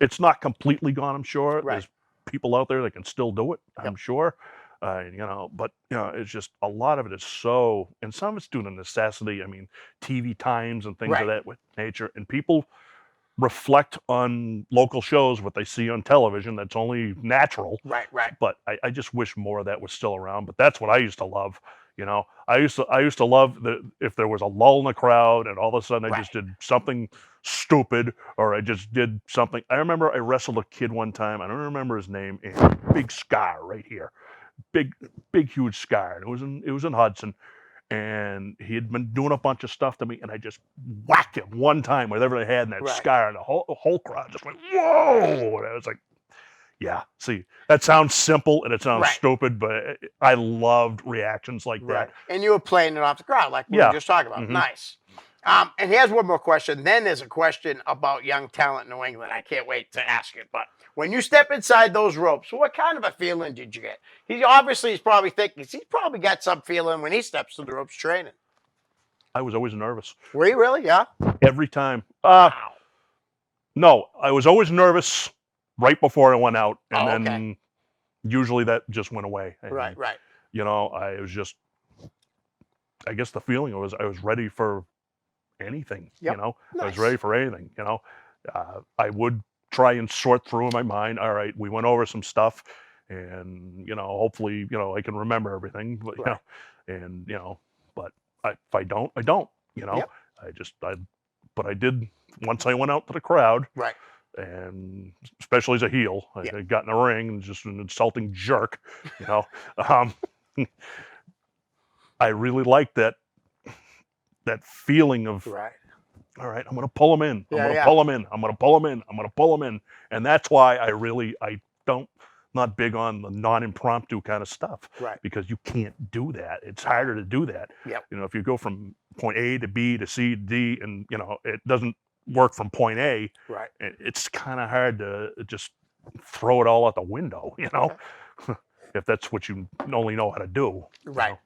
it's not completely gone. I'm sure Right. there's people out there that can still do it. I'm Yep. sure, But it's just a lot of it is so, and some of it's due to necessity. I mean, TV times and things Right. of that with nature, and people reflect on local shows what they see on television. That's only natural. Right. But I just wish more of that was still around. But that's what I used to love. I used to love if there was a lull in the crowd and all of a sudden I just did something stupid or I just did something. I remember I wrestled a kid one time. I don't remember his name. And big scar right here, big huge scar. And it was in Hudson, and he had been doing a bunch of stuff to me, and I just whacked him one time with everything I had in that Right. scar, and the whole crowd just went whoa. And I was like, yeah, see, that sounds simple and it sounds Right. stupid, but I loved reactions like Right. that. And you were playing it off the crowd like we Yeah. were just talking about. Mhm. Nice. And here's one more question. Then there's a question about young talent in New England. I can't wait to ask it. But when you step inside those ropes, what kind of a feeling did you get? He's probably thinking, he's probably got some feeling when he steps to the ropes training. I was always nervous Were you really? Yeah. every time. Wow. No, I was always nervous right before I went out, and Oh, okay. then usually that just went away. And, Right. I was just, I guess the feeling was I was ready for anything. Yep. I was Nice. ready for anything. I would try and sort through in my mind. All right, we went over some stuff, and hopefully, I can remember everything. But Right. but if I don't, I don't. Yep. But I did once I went out to the crowd. Right. And especially as a heel, I Yeah. got in the ring and just an insulting jerk. um, I really liked that feeling of, Right. all right, I'm going to pull him in. I'm Yeah, going to yeah. pull him in. I'm going to pull him in. I'm going to pull him in. And that's why I don't, not big on the non-impromptu kind of stuff. Right. Because you can't do that. It's harder to do that. Yep. If you go from point A to B to C to D and, it doesn't work from point A, Right. it's kind of hard to just throw it all out the window, if that's what you only know how to do. Right.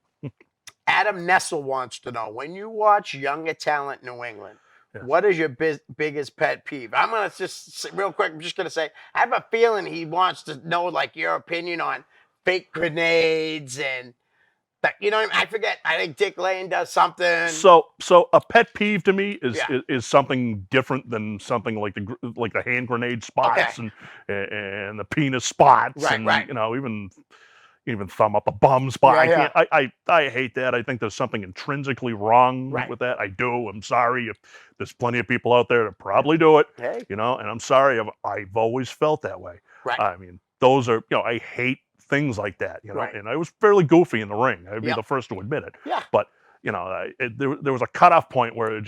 Adam Nessel wants to know, when you watch younger talent in New England, Yes. what is your biggest pet peeve? I'm going to just real quick, I'm just going to say, I have a feeling he wants to know like your opinion on fake grenades and that, I forget. I think Dick Lane does something. So a pet peeve to me is Yeah. is something different than something like the hand grenade spots Okay. and the penis spots Right, and right. even thumb up a bum spot. Yeah, I hate that. I think there's something intrinsically wrong Right. with that. I do. I'm sorry. If there's plenty of people out there that probably do it, Hey. and I'm sorry. I've always felt that way. Right. I mean, those are I hate things like that. Right. And I was fairly goofy in the ring. I'd be Yep. the first to admit it. Yeah. But there was a cutoff point where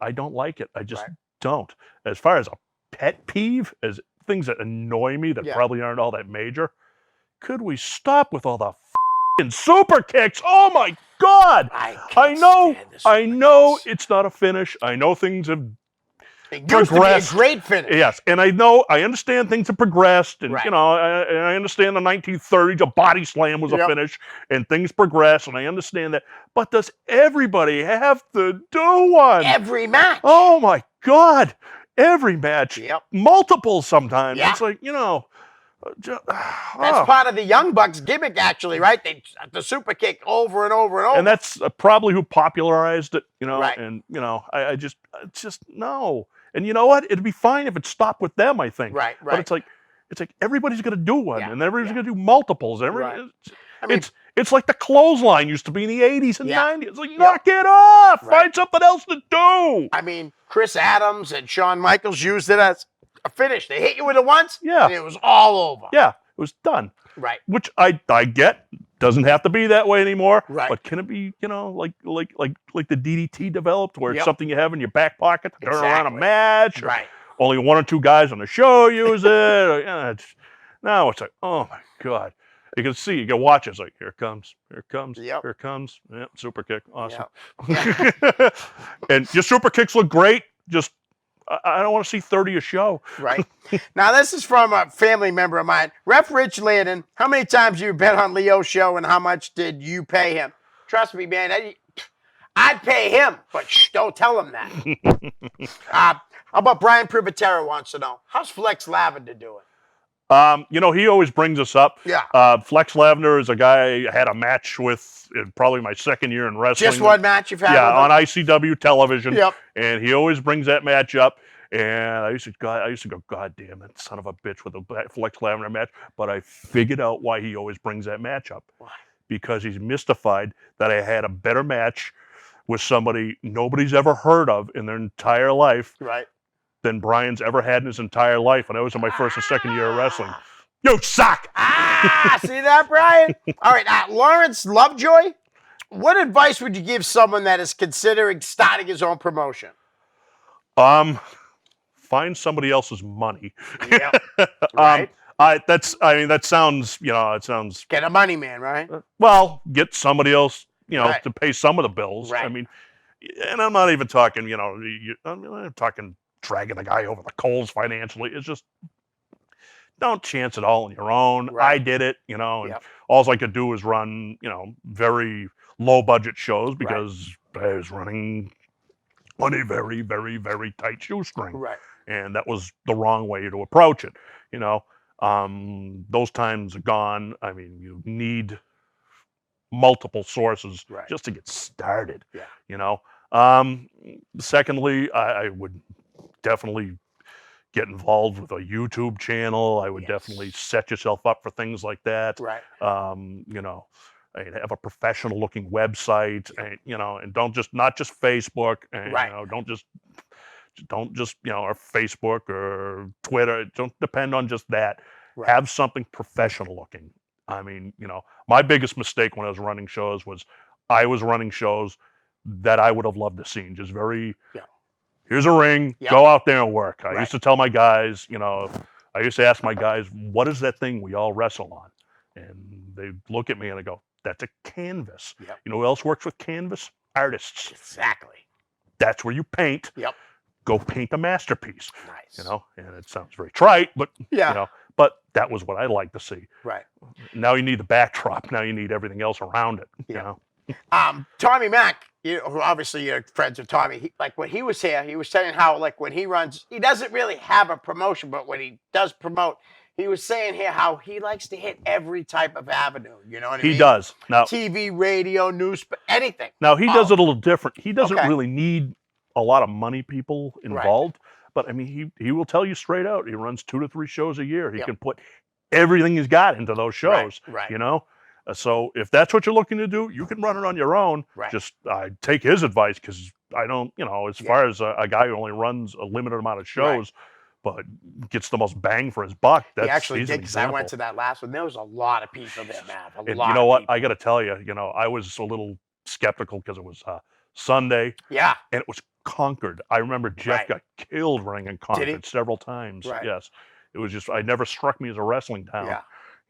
I don't like it. I just Right. don't. As far as a pet peeve, as things that annoy me that Yeah. probably aren't all that major, could we stop with all the f***ing super kicks? Oh my God! I know it's not a finish. I know things have It used to be a progressed. great finish. Yes, and I understand things have progressed, and Right. I understand the 1930s a body slam was a Yep. finish, and things progress, and I understand that. But does everybody have to do one? Every match. Oh my God! Every match, Yep. multiple sometimes. Yeah. It's like That's part of the Young Bucks gimmick, actually, right? The super kick over and over and over. and that's probably who popularized it, Right. And I just no. And you know what? It'd be fine if it stopped with them, I think. Right. But it's like everybody's gonna do one, Yeah, and everybody's yeah. gonna do multiples. Right. I mean, It's like the clothesline used to be in the 80s and Yeah. 90s. It's like, knock it off! Right. Find something else to do! I mean, Chris Adams and Shawn Michaels used it as a finish. They hit you with it once, Yeah. and it was all over. Yeah, it was done. Right. Which I get. Doesn't have to be that way anymore. Right. But can it be, like the DDT developed, where it's Yep. something you have in your back pocket to turn around a Exactly. match? Or Right. only one or two guys on the show use it. Now it's like, oh my God. You can see, you can watch it. It's like, here it comes, Yep. here it comes. Yeah, super kick. Awesome. Yep. And your super kicks look great. Just, I don't want to see 30 a show. Right. Now, this is from a family member of mine. Ref Rich Landon, how many times have you been on Leo's show and how much did you pay him? Trust me, man, I'd pay him, but don't tell him that. How about Brian Privatera wants to know, how's Flex Lavender doing? He always brings us up. Yeah. Flex Lavender is a guy I had a match with in probably my second year in wrestling. Just one match you've had Yeah, with on him? ICW television. Yep. And he always brings that match up. And I used to go, God damn that son of a bitch with a Flex Lavender match. But I figured out why he always brings that match up. Why? Because he's mystified that I had a better match with somebody nobody's ever heard of in their entire life Right. than Brian's ever had in his entire life. And I was in my first and second year of wrestling. Ah. You suck! See that, Brian? All right, Lawrence Lovejoy, what advice would you give someone that is considering starting his own promotion? Find somebody else's money. Yeah. Right. That sounds, it sounds, Get a money man, right? well, get somebody else, Right. to pay some of the bills. Right. I mean, and I'm not even talking, I'm talking dragging the guy over the coals financially. It's just, don't chance it all on your own. Right. I did it, and Yep. all I could do was run, very low budget shows because I was running on a very, very, very tight shoestring. Right. And that was the wrong way to approach it. Those times are gone. I mean, you need multiple sources Right. just to get started. Yeah. Secondly, I would definitely get involved with a YouTube channel. I would Yes. definitely set yourself up for things like that. Right. I'd have a professional looking website, and not just Facebook, and Right. don't just or Facebook or Twitter. Don't depend on just that. Right. Have something professional looking. I mean, my biggest mistake when I was running shows was I was running shows that I would have loved to see. Just very, Yeah. Here's a ring, Yeah. go out there and work. I Right. used to tell my guys, I used to ask my guys, what is that thing we all wrestle on? And they look at me and they go, that's a canvas. Yep. You know who else works with canvas? Artists. Exactly. That's where you paint. Yep. Go paint a masterpiece. Nice. And it sounds very trite, but Yeah. but that was what I like to see. Right. Now you need the backdrop. Now you need everything else around it. Yeah. Tommy Mack, who obviously you're friends with Tommy. When he was here, he was saying how when he runs, he doesn't really have a promotion, but when he does promote, he was saying here how he likes to hit every type of avenue. You know what I mean? He does. Now TV, radio, news, anything. Now he does it a little different. He doesn't Okay. really need a lot of money people involved, but I mean he will tell you straight out. He runs 2 to 3 shows a year. He Yep. can put everything he's got into those shows. Right. So if that's what you're looking to do, you can run it on your own. Right. Just take his advice because I don't, as far as a guy who only runs a limited amount of shows, but gets the most bang for his buck. He actually he's did an because I went example. to that last one. There was a lot of people there, man. And you know what? I got to tell you, I was a little skeptical because it was Sunday. Yeah. And it was Concord. I remember Jeff Right. got killed running in Concord several times. Right. Yes. It was just, it never struck me as a wrestling town. Yeah.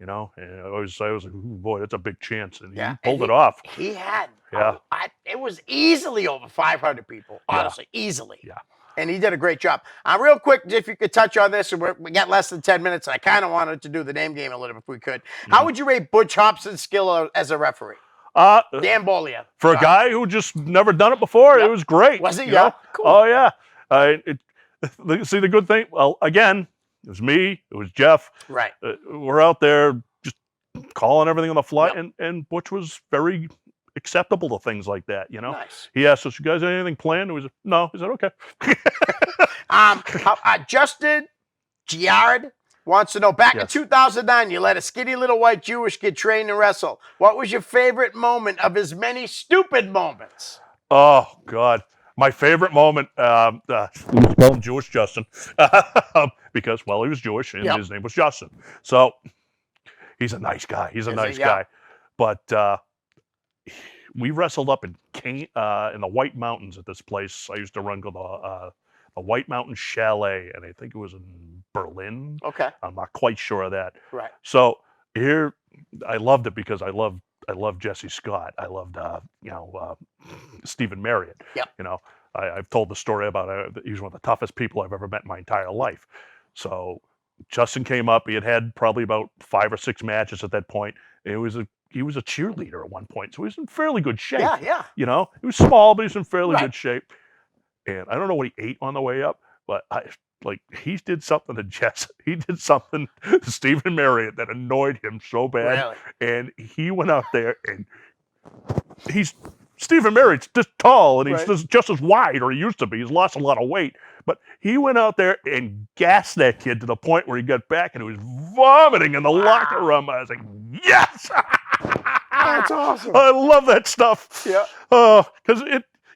And I was like, ooh, boy, that's a big chance. And Yeah. he pulled And it off. He had. Yeah. It was easily over 500 people. Honestly, easily. Yeah. And he did a great job. Real quick, if you could touch on this, and we got less than 10 minutes. And I kind of wanted to do the name game a little if we could. How would you rate Butch Hobson's skill as a referee? Dan Bolia. For a guy who just never done it before, Yep. it was great. Was it? you Yeah. know? Cool. Oh, yeah. See, the good thing, well, again, it was me, it was Jeff. Right. We're out there just calling everything on the fly, Yep. and Butch was very acceptable to things like that, Nice. He asked us, you guys have anything planned? And we said, no. He said, okay. Justin Giard wants to know, back in Yes. 2009, you let a skinny little white Jewish kid train to wrestle. What was your favorite moment of his many stupid moments? Oh, God. My favorite moment, we call him Jewish Justin, because, well, he was Jewish and Yep. his name was Justin. So he's a nice guy. He's a Is nice he? Yeah. guy. But we wrestled up in the White Mountains at this place I used to run called the White Mountain Chalet, and I think it was in Berlin. Okay. I'm not quite sure of that. Right. So here, I loved it because I loved Jesse Scott. I loved Stephen Marriott. Yep. I've told the story about he's one of the toughest people I've ever met in my entire life. So Justin came up. He had probably about 5 or 6 matches at that point. He was a cheerleader at one point, so he was in fairly good shape. Yeah. He was small, but he's in fairly Right. good shape. And I don't know what he ate on the way up, but like he did something to Jess. He did something to Stephen Marriott that annoyed him so bad, Really? and he went out there and he's Stephen Marriott's just tall and he's Right. just as wide, or he used to be. He's lost a lot of weight, but he went out there and gassed that kid to the point where he got back and he was vomiting in the locker room. I was like, yes, That's awesome. I love that stuff. Yeah. Because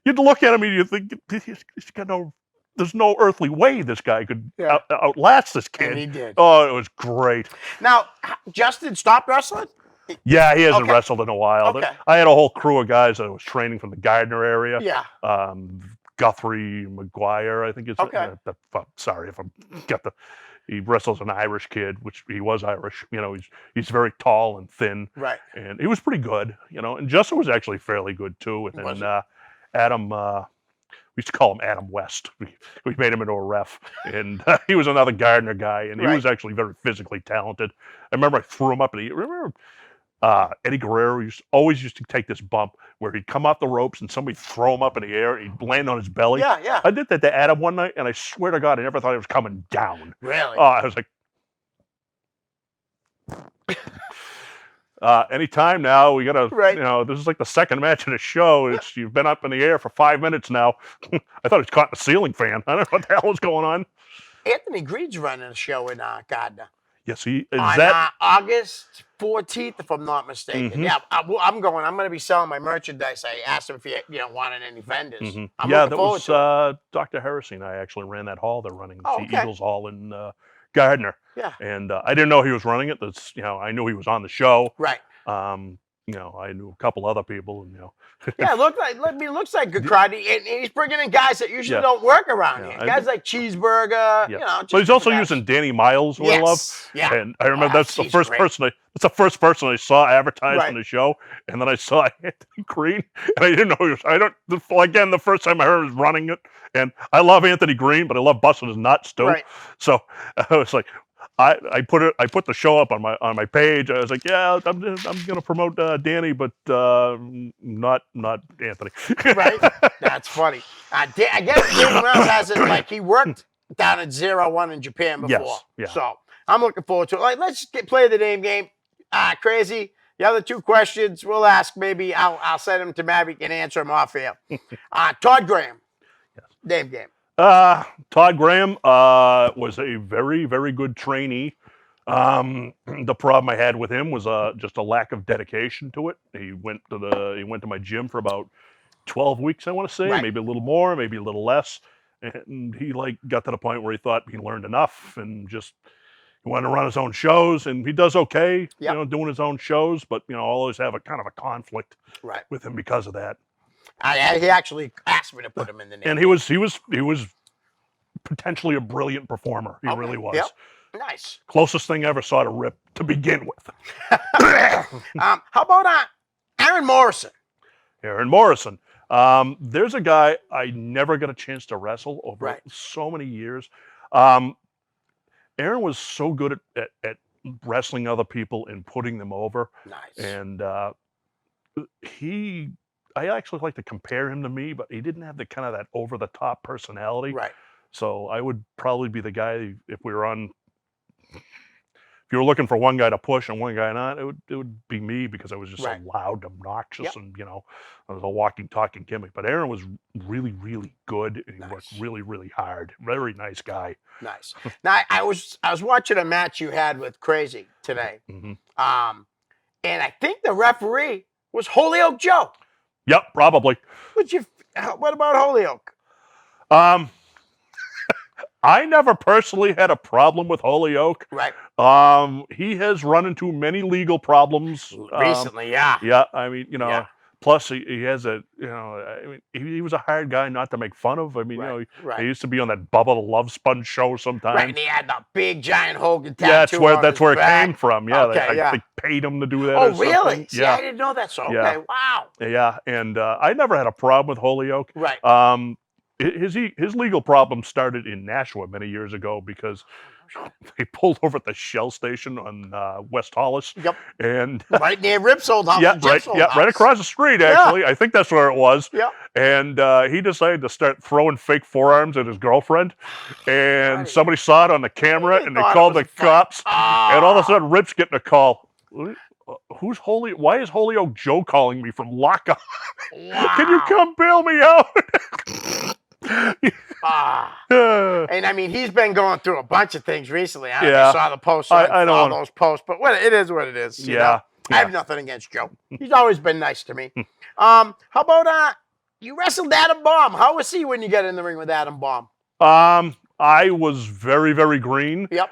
you'd look at him and you think he's got no. There's no earthly way this guy could Yeah. outlast this kid. And he did. Oh, it was great. Now, Justin stopped wrestling? Yeah, he hasn't Okay. wrestled in a while. Okay. I had a whole crew of guys that was training from the Gardner area. Yeah. Guthrie McGuire, I think it's. Okay. Sorry if I'm got the. He wrestles an Irish kid, which he was Irish. You know, he's very tall and thin, Right. and he was pretty good. You know, and Justin was actually fairly good too. And Was then Adam. We used to call him Adam West. We made him into a ref, and he was another Gardner guy, and he Right. was actually very physically talented. I remember I threw him up, and remember Eddie Guerrero always used to take this bump where he'd come off the ropes and somebody throw him up in the air, and he'd land on his belly. Yeah, yeah. I did that to Adam one night, and I swear to God, I never thought he was coming down. Really? I was like, anytime now, we gotta, Right. you know, this is like the second match of the show. You've been up in the air for 5 minutes now. I thought he was caught in a ceiling fan. I don't know what the hell was going on. Anthony Green's running a show in Gardner. Yes, he is On that. August 14th, if I'm not mistaken. Mhm. Yeah, I'm going. I'm going to be selling my merchandise. I asked him if he wanted any vendors. Mhm. I'm Yeah, looking that forward was to it. Dr. Heresy and I actually ran that hall they're running, Oh, the okay. Eagles Hall in Gardner. Yeah. And I didn't know he was running it. That's, you know, I knew he was on the show. Right. You know, I knew a couple other people, and you know. Yeah, it looks like good crowd. And he's bringing in guys that usually Yeah. don't work around Yeah, here. Guys like Cheeseburger, Yeah. you know. But he's also guys. using Danny Miles, who I love. Yes. Yeah. And I remember that's the he's first great. person that's the first person I saw advertised Right. on the show, and then I saw Anthony Green, and I didn't know he was. Again, the first time I heard him was running it, and I love Anthony Green, but I love busting his nuts too. Right. So I was like, I put the show up on my page. I was like, yeah, I'm gonna promote Danny, but not Anthony. Right. That's funny. I guess Danny Miles has it like he worked down at 0-1 in Japan before. Yes, yeah. So I'm looking forward to it. Like, let's play the name game. Crazy. The other two questions we'll ask. Maybe I'll send them to Maverick and answer them off here. Todd Graham. Yes. Name game. Todd Graham was a very, very good trainee. The problem I had with him was just a lack of dedication to it. He went to my gym for about 12 weeks, I want to say, Right. maybe a little more, maybe a little less. And he got to the point where he thought he learned enough and just he wanted to run his own shows, and he does okay, Yep. doing his own shows, but I'll always have a kind of a conflict Right. with him because of that. He actually asked me to put him in the name. And he was potentially a brilliant performer. He Okay, really was. yep. Nice. Closest thing I ever saw to Rip to begin with. How about Aaron Morrison? Aaron Morrison. There's a guy I never got a chance to wrestle over Right. so many years. Aaron was so good at wrestling other people and putting them over. Nice. And I actually like to compare him to me, but he didn't have the kind of that over the top personality. Right. So I would probably be the guy if we were on. If you were looking for one guy to push and one guy not, it would be me because I was just Right. so loud, obnoxious, Yep. and I was a walking, talking gimmick. But Aaron was really, really good, and he worked Nice. really, really hard. Very nice guy. Nice. Now I was watching a match you had with Crazy today, Hmm. and I think the referee was Holyoke Joe. Yep, probably. What about Holyoke? I never personally had a problem with Holyoke. Right. He has run into many legal problems Recently, yeah. Yeah, I mean, Yeah. plus he has I mean, he was a hard guy not to make fun of. I mean, Right. he Right. used to be on that Bubba the Love Sponge show sometimes. Right. And he had the big giant Hogan tattoo. Yeah, that's where his it back. came from. Yeah, Okay, yeah. they paid him to do that. Oh, or something. really? See, Yeah, I didn't know that. So okay, Yeah. wow. yeah, and I never had a problem with Holyoke. Right. His legal problem started in Nashua many years ago because they pulled over at the Shell station on West Hollis. Yep. And Right near Rip's old house. yeah, and Jim's old house. right across the street. Yeah. Actually, I think that's where it was. Yeah. And he decided to start throwing fake forearms at his girlfriend, and Right. somebody saw it on the camera, He and they thought it called was the a fight. cops. Ah. And all of a sudden, Rip's getting a call. Who's Holy? Why is Holyoke Joe calling me from lockup? Wow. Can you come bail me out? Ah. And I mean, he's been going through a bunch of things recently. I don't know if Yeah. you saw the posts. I don't all wanna- those posts, but it is what it is. You Yeah, know? I have yeah. nothing against Joe. He's always been nice to me. How about you wrestled Adam Bomb? How was he when you get in the ring with Adam Bomb? I was very, very green. Yep.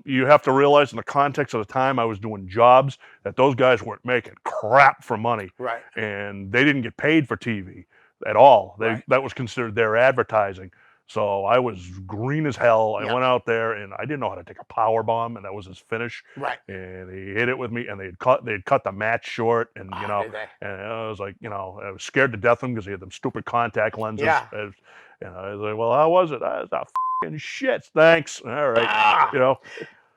You have to realize in the context of the time I was doing jobs that those guys weren't making crap for money. Right. And they didn't get paid for TV at all. Right. That was considered their advertising. So I was green as hell. I Yep. went out there and I didn't know how to take a power bomb, and that was his finish. Right. And he hit it with me, and they'd cut the match short, and you know, Did they? and I was like, I was scared to death of him because he had them stupid contact lenses. Yeah. I was like, well, how was it? I was fucking shit. Thanks. All right. Ah.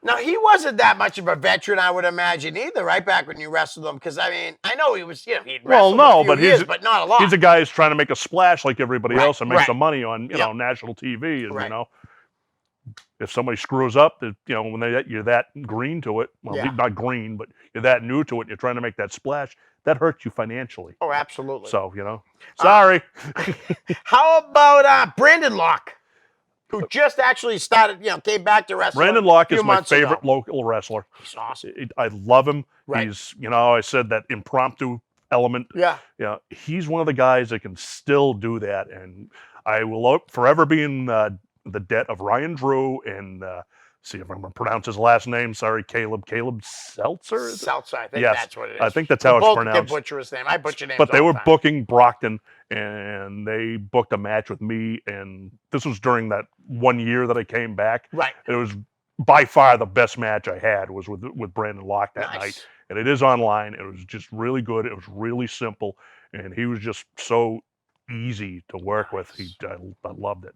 Now, he wasn't that much of a veteran, I would imagine, either, right back when you wrestled him. Because, I mean, I know he was, he'd wrestled no, a few but years, but not a lot. He's a guy who's trying to make a splash like everybody Right, else and make right. some money on, Yep. national TV. And, Right. If somebody screws up, when you're that green to it, well, Yeah. not green, but you're that new to it, and you're trying to make that splash, that hurts you financially. Oh, absolutely. So, sorry. How about Brandon Locke, who just actually started, came back to wrestling? Brandon Locke a is few my months ago. favorite local wrestler. He's awesome. I love him. Right. He's, I said that impromptu element. Yeah. He's one of the guys that can still do that. And I will forever be in the debt of Ryan Drew and, see if I'm going to pronounce his last name. Sorry, Caleb Seltzer. Is it? Seltzer, I think Yes. that's what it is. I think that's how it's Both pronounced. can butcher his name. I butcher names But they all were the time. booking Brockton, and they booked a match with me. And this was during that 1 year that I came back. Right. It was by far the best match I had was with Brandon Locke that Nice. night. And it is online. It was just really good. It was really simple. And he was just so easy to work with. I loved it.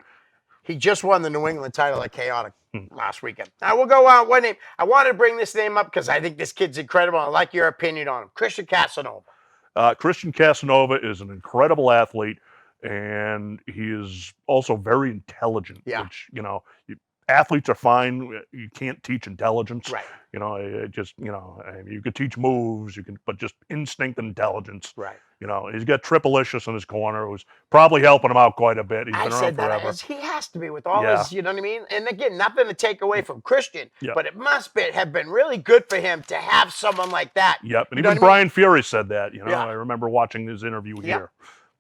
He just won the New England title at Chaotic last weekend. I will go on one name. I wanted to bring this name up because I think this kid's incredible. I like your opinion on him. Christian Casanova. Christian Casanova is an incredible athlete, and he is also very intelligent. Yeah. Which, athletes are fine. You can't teach intelligence. Right. You could teach moves, but just instinct and intelligence. Right. He's got Triplicious in his corner, who's probably helping him out quite a bit. He's I been around said forever. that he has to be with all Yeah. his, you know what I mean? And again, nothing to take away from Christian, Yeah. but it must have been really good for him to have someone like that. Yep, and You know even what I mean? Brian Fury said that. Yeah. I remember watching his interview Yeah. here.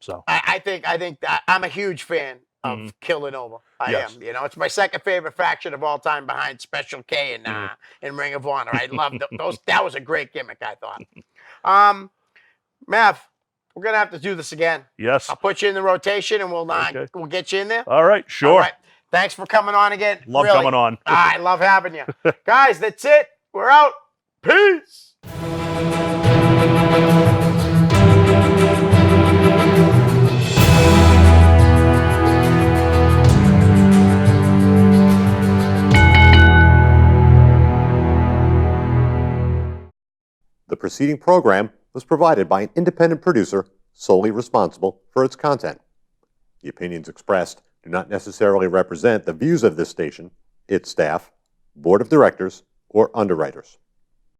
So I think that I'm a huge fan of Killanova. I Yes. am. It's my second favorite faction of all time behind Special K and Ring of Honor. I love those. That was a great gimmick, I thought. Mav, we're gonna have to do this again. yes, I'll put you in the rotation, and we'll Okay. we'll get you in there. all right, sure. All right. Thanks for coming on again. Love Really. coming on. I love having you. Guys, that's it. We're out. Peace. The preceding program was provided by an independent producer solely responsible for its content. The opinions expressed do not necessarily represent the views of this station, its staff, board of directors, or underwriters.